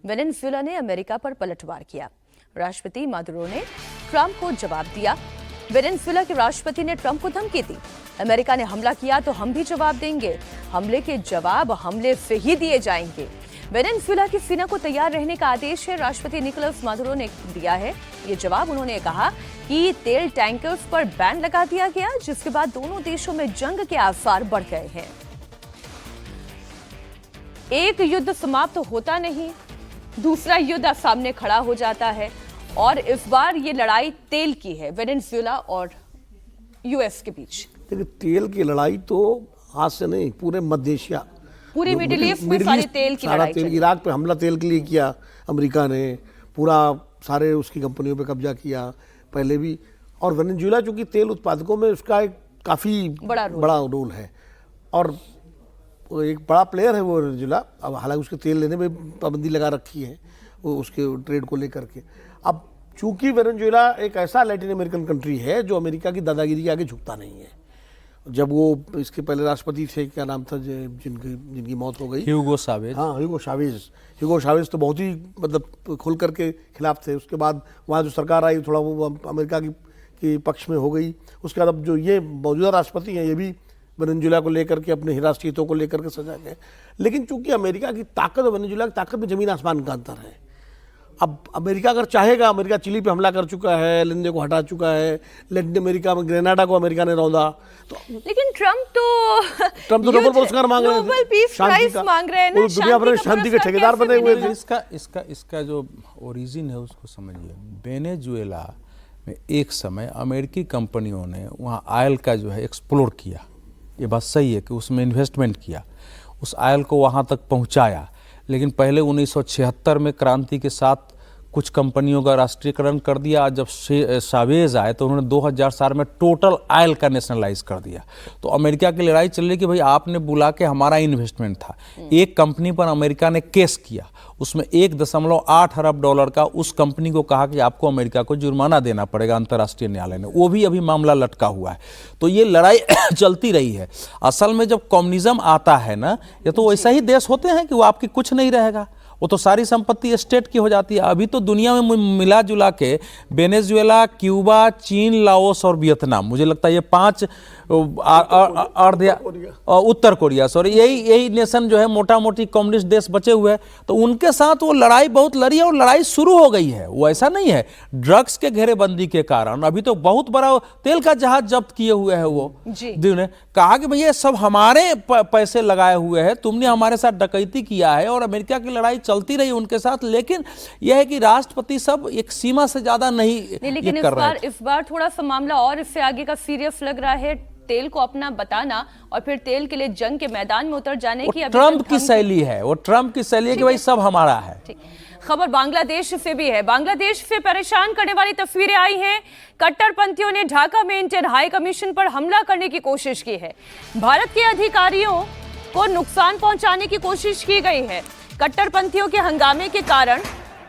Venezuela ने America पर पलटवार किया। राष्ट्रपति मादुरो ने ट्रंप को जवाब दिया। वेनेजुएला के राष्ट्रपति ने ट्रंप को धमकी दी, अमेरिका ने हमला किया तो हम भी जवाब देंगे, हमले के जवाब हमले से ही दिए जाएंगे। वेनेजुएला की सेना को तैयार रहने का आदेश है राष्ट्रपति निकोलस मादुरो ने दिया है। ये जवाब उन्होंने कहा कि तेल टैंकर्स पर बैन लगा दिया गया, जिसके बाद दोनों देशों में जंग के आसार बढ़ गए हैं। एक युद्ध समाप्त होता नहीं, दूसरा युद्ध सामने खड़ा हो जाता है और इस बार ये लड़ाई तेल की है, वेनेजुएला और यूएस के बीच। देखिए, तेल की लड़ाई तो आज से नहीं, पूरे मध्य एशिया, पूरे मिडिल ईस्ट में सारी तेल की लड़ाई चली। इराक पे हमला तेल के लिए किया अमेरिका ने, पूरा सारे उसकी कंपनियों पे कब्जा किया पहले भी। और वेनेजुएला चूंकि तेल उत्पादकों में उसका एक काफ़ी बड़ा रोल है और एक बड़ा प्लेयर है वो वेनेजुएला। अब हालांकि उसके तेल लेने में पाबंदी लगा रखी है वो उसके ट्रेड को लेकर के। अब चूंकि वेनेजुएला एक ऐसा लैटिन अमेरिकन कंट्री है जो अमेरिका की दादागिरी के आगे झुकता नहीं है। जब वो इसके पहले राष्ट्रपति थे, क्या नाम था जिनकी मौत हो गई, ह्यूगो चावेज। हाँ, ह्यूगो चावेज तो बहुत ही मतलब खुल करके खिलाफ थे। उसके बाद वहाँ जो सरकार आई थोड़ा वो अमेरिका की पक्ष में हो गई। उसके बाद अब जो ये मौजूदा राष्ट्रपति हैं ये भी वेनेजुएला को लेकर के अपने राष्ट्रीय हितों को लेकर के सजा गए। लेकिन चूंकि अमेरिका की ताकत और वेनेजुएला की ताकत में जमीन आसमान का अंतर है। अब अमेरिका अगर चाहेगा, अमेरिका चिली पे हमला कर चुका है, लेंदे को हटा चुका है, लैटिन अमेरिका में ग्रेनाडा को अमेरिका ने रौंदा तो। लेकिन ट्रम्प तो नोबेल पुरस्कार मांग रहे थे, नोबेल पीस प्राइज मांग रहे हैं ना, दुनिया भर में शांति के ठेकेदार बने हुए थे। इसका जो ओरिजिन है उसको समझिए। वेनेजुएला में एक समय अमेरिकी कंपनियों ने वहाँ ऑयल का जो है एक्सप्लोर किया, ये बात सही है कि उसमें इन्वेस्टमेंट किया, उस ऑयल को वहाँ तक पहुँचाया। लेकिन पहले 1976 में क्रांति के साथ कुछ कंपनियों का राष्ट्रीयकरण कर दिया। जब चावेज आए तो उन्होंने 2004 में टोटल ऑयल का नेशनलाइज कर दिया। तो अमेरिका की लड़ाई चल रही कि भाई आपने बुला के, हमारा इन्वेस्टमेंट था, एक कंपनी पर अमेरिका ने केस किया, उसमें 1.8 अरब डॉलर का उस कंपनी को कहा कि आपको अमेरिका को जुर्माना देना पड़ेगा अंतर्राष्ट्रीय न्यायालय ने। वो भी अभी मामला लटका हुआ है। तो ये लड़ाई चलती रही है। असल में जब कम्युनिज्म आता है ना, ये तो वैसा ही देश होते हैं कि वो आपकी कुछ नहीं रहेगा, वो तो सारी संपत्ति स्टेट की हो जाती है। अभी तो दुनिया में मिला जुला के वेनेजुएला, क्यूबा, चीन, लाओस और वियतनाम, मुझे लगता है ये 5 उत्तर कोरिया सॉरी, यही नेशन जो है मोटा मोटी कम्युनिस्ट देश बचे हुए हैं। तो उनके साथ वो लड़ाई बहुत लड़ी है और लड़ाई शुरू हो गई है। वो ऐसा नहीं है, ड्रग्स के घेरेबंदी के कारण अभी तो बहुत बड़ा तेल का जहाज जब्त किए हुए हैं। वो ने कहा कि भैया सब हमारे पैसे लगाए हुए हैं, तुमने हमारे साथ डकैती किया है। और अमेरिका की लड़ाई चलती रही उनके साथ। लेकिन यह है कि राष्ट्रपति सब एक सीमा से ज्यादा नहीं लेकिन कर रहे हैं। इस बार थोड़ा सा मामला और इससे आगे का सीरियस लग रहा है। तेल को अपना बताना और फिर तेल के लिए जंग के मैदान में उतर जाने की ट्रंप की शैली है। वो ट्रंप की शैली है कि भाई सब हमारा है। खबर बांग्लादेश से भी है। बांग्लादेश से परेशान करने वाली तस्वीरें आई हैं। कट्टरपंथियों ने ढाका में इंडियन हाई कमीशन पर हमला करने की कोशिश की है। भारत के अधिकारियों को नुकसान पहुंचाने की कोशिश की गई है। कट्टरपंथियों के हंगामे के कारण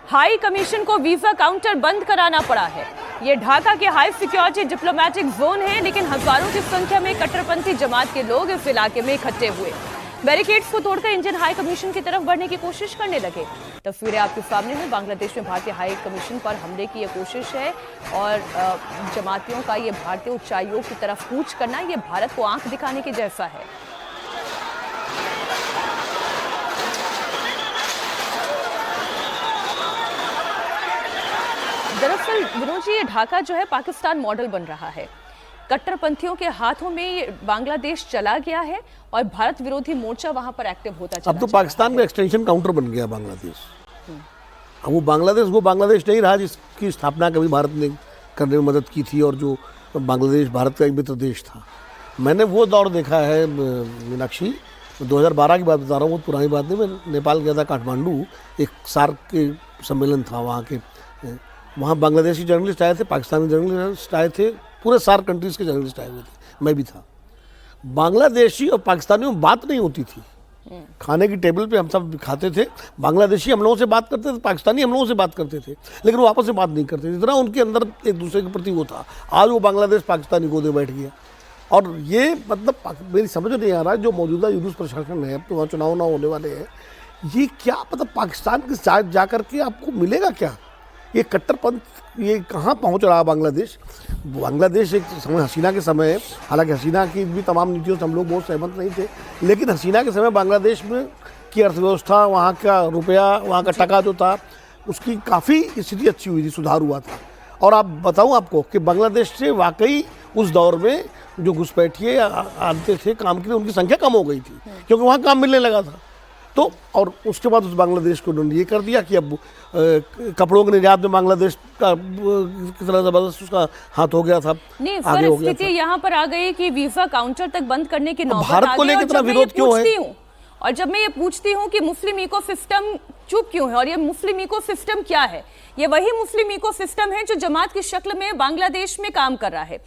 हाई कमीशन को वीजा काउंटर बंद कराना पड़ा है। ये ढाका के हाई सिक्योरिटी डिप्लोमेटिक जोन है, लेकिन हजारों की संख्या में कट्टरपंथी जमात के लोग इस इलाके में इकट्ठे हुए बैरिकेड्स को तोड़कर इंडियन हाई कमीशन की तरफ बढ़ने की कोशिश करने लगे। तस्वीरें आपके सामने हैं। बांग्लादेश में भारतीय हाई कमीशन पर हमले की यह कोशिश है और जमातियों का ये भारतीय उच्चायोग की तरफ कूच करना, ये भारत को आंख दिखाने के जैसा है। दरअसल विनोद जी, ये ढाका जो है पाकिस्तान मॉडल बन रहा है। कट्टरपंथियों के हाथों में बांग्लादेश चला गया है और भारत विरोधी मोर्चा वहां पर एक्टिव होता चला। अब तो पाकिस्तान का एक्सटेंशन काउंटर बन गया बांग्लादेश। अब वो बांग्लादेश नहीं रहा जिसकी स्थापना कभी भारत ने करने में मदद की थी और जो बांग्लादेश भारत का एक मित्र देश था। मैंने वो दौर देखा है मीनाक्षी, 2012 की बात बता रहा हूँ, बहुत पुरानी बात नहीं। मैं नेपाल गया था, काठमांडू, एक सार्क के सम्मेलन था वहाँ के। वहाँ बांग्लादेशी जर्नलिस्ट आए थे, पाकिस्तानी जर्नलिस्ट आए थे, पूरे सार्क कंट्रीज़ के जर्नलिस्ट आए हुए थे, मैं भी था। बांग्लादेशी और पाकिस्तानियों में बात नहीं होती थी। खाने की टेबल पे हम सब खाते थे, बांग्लादेशी हम लोगों से बात करते थे, पाकिस्तानी हम लोगों से बात करते थे, लेकिन वो आपस में बात नहीं करते थे। इतना उनके अंदर एक दूसरे के प्रति वो था। आज वो बांग्लादेश पाकिस्तानी गोदे बैठ गया। और ये मतलब मेरी समझ नहीं आ रहा है जो मौजूदा यूनुस प्रशासन है, अब तो वहाँ चुनाव ना होने वाले हैं, ये क्या मतलब पाकिस्तान के साथ जा करके आपको मिलेगा क्या? ये कट्टरपंथ ये कहाँ पहुँच रहा है बांग्लादेश? बांग्लादेश एक समय हसीना के समय, हालांकि हसीना की भी तमाम नीतियों से हम लोग बहुत सहमत नहीं थे, लेकिन हसीना के समय बांग्लादेश में की अर्थव्यवस्था, वहाँ का रुपया, वहाँ का टका जो था, उसकी काफ़ी स्थिति अच्छी हुई थी, सुधार हुआ था। और आप बताऊँ आपको कि बांग्लादेश से वाकई उस दौर में जो घुसपैठिए आते थे काम के लिए, उनकी संख्या कम हो गई थी, क्योंकि वहाँ काम मिलने लगा था। तो और उसके बाद उस बांग्लादेश को उन्होंने ये कर दिया कि अब कपड़ों के निर्यात में बांग्लादेश का कितना ज़बरदस्त उसका हाथ हो गया था। नहीं, आगे हो फिर गया स्थिति था। यहाँ पर आ गई कि वीजा काउंटर तक बंद करने की नौबत भारत आ को गई। लेकर और इतना जब मैं ये विरोध क्यों है? पूछती हूँ, और जब मैं ये पूछती हूँ कि मुस्लिम इको सिस्टम चुप क्यों है, और ये मुस्लिम इको सिस्टम क्या है, ये वही मुस्लिम इको सिस्टम है जो जमात की शक्ल में बांग्लादेश में काम कर रहा है।